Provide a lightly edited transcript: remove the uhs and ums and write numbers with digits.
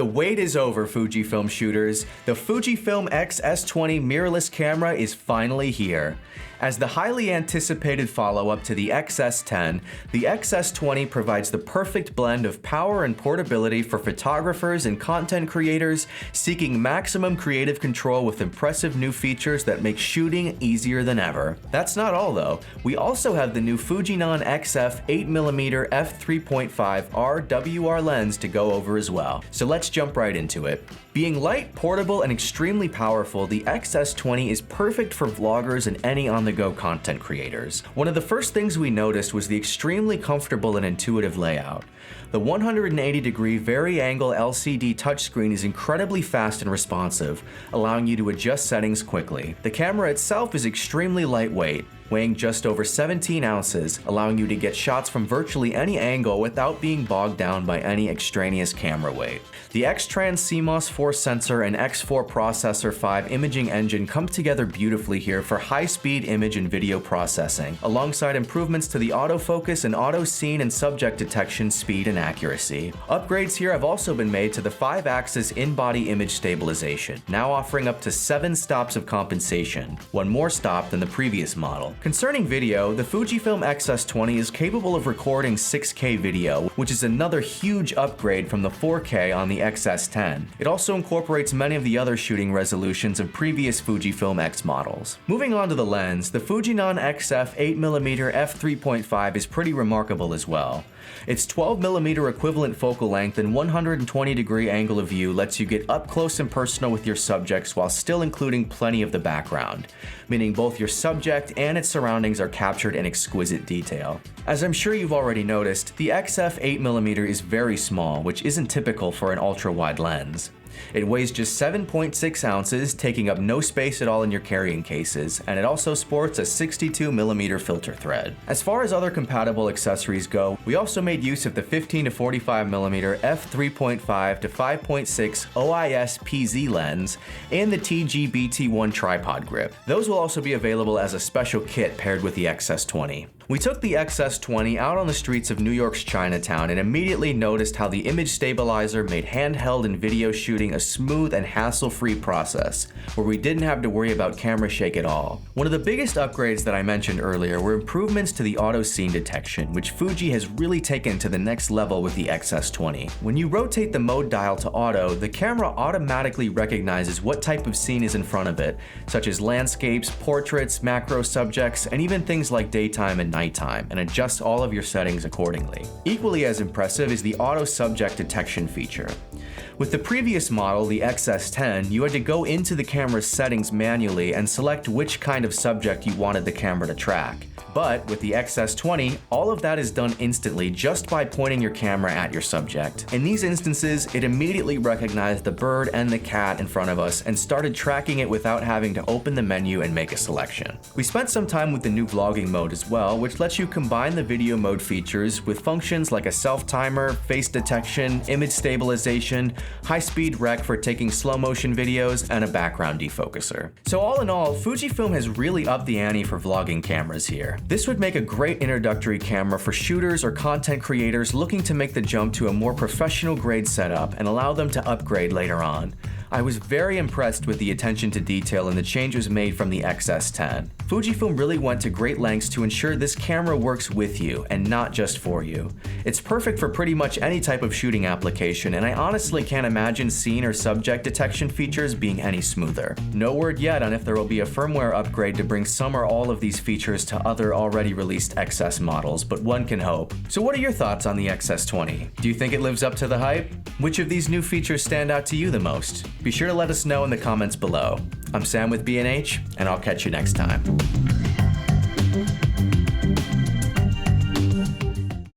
The wait is over, Fujifilm shooters. The FUJIFILM X-S20 mirrorless camera is finally here. As the highly anticipated follow-up to the X-S10, the X-S20 provides the perfect blend of power and portability for photographers and content creators seeking maximum creative control with impressive new features that make shooting easier than ever. That's not all though. We also have the new Fujinon XF 8mm f3.5 RWR lens to go over as well. So let's jump right into it. Being light, portable, and extremely powerful, the X-S20 is perfect for vloggers and any on-the-go content creators. One of the first things we noticed was the extremely comfortable and intuitive layout. The 180-degree vari-angle LCD touchscreen is incredibly fast and responsive, allowing you to adjust settings quickly. The camera itself is extremely lightweight, weighing just over 17 ounces, allowing you to get shots from virtually any angle without being bogged down by any extraneous camera weight. The X-Trans CMOS 4 sensor and X4 processor 5 imaging engine come together beautifully here for high-speed image and video processing, alongside improvements to the autofocus and auto scene and subject detection speed and accuracy. Upgrades here have also been made to the 5-axis in-body image stabilization, now offering up to 7 stops of compensation, one more stop than the previous model. Concerning video, the Fujifilm X-S20 is capable of recording 6K video, which is another huge upgrade from the 4K on the X-S10. It also incorporates many of the other shooting resolutions of previous Fujifilm X models. Moving on to the lens, the Fujinon XF 8mm f3.5 is pretty remarkable as well. Its 12mm equivalent focal length and 120-degree angle of view lets you get up close and personal with your subjects while still including plenty of the background, meaning both your subject and its surroundings are captured in exquisite detail. As I'm sure you've already noticed, the XF 8mm is very small, which isn't typical for an ultra-wide lens. It weighs just 7.6 ounces, taking up no space at all in your carrying cases, and it also sports a 62mm filter thread. As far as other compatible accessories go, we also made use of the 15 to 45mm f3.5 to 5.6 OIS PZ lens and the TG-BT1 tripod grip. Those will also be available as a special kit paired with the X-S20. We took the X-S20 out on the streets of New York's Chinatown and immediately noticed how the image stabilizer made handheld and video shooting a smooth and hassle-free process, where we didn't have to worry about camera shake at all. One of the biggest upgrades that I mentioned earlier were improvements to the auto scene detection, which Fuji has really taken to the next level with the X-S20. When you rotate the mode dial to auto, the camera automatically recognizes what type of scene is in front of it, such as landscapes, portraits, macro subjects, and even things like daytime and nighttime, and adjusts all of your settings accordingly. Equally as impressive is the auto subject detection feature. With the previous model, the X-S10, you had to go into the camera's settings manually and select which kind of subject you wanted the camera to track. But with the X-S20, all of that is done instantly just by pointing your camera at your subject. In these instances, it immediately recognized the bird and the cat in front of us and started tracking it without having to open the menu and make a selection. We spent some time with the new vlogging mode as well, which lets you combine the video mode features with functions like a self-timer, face detection, image stabilization, high-speed rec for taking slow-motion videos, and a background defocuser. So all in all, Fujifilm has really upped the ante for vlogging cameras here. This would make a great introductory camera for shooters or content creators looking to make the jump to a more professional grade setup and allow them to upgrade later on. I was very impressed with the attention to detail and the changes made from the X-S10. Fujifilm really went to great lengths to ensure this camera works with you and not just for you. It's perfect for pretty much any type of shooting application, and I honestly can't imagine scene or subject detection features being any smoother. No word yet on if there will be a firmware upgrade to bring some or all of these features to other already released XS models, but one can hope. So what are your thoughts on the X-S20? Do you think it lives up to the hype? Which of these new features stand out to you the most? Be sure to let us know in the comments below. I'm Sam with B&H, and I'll catch you next time.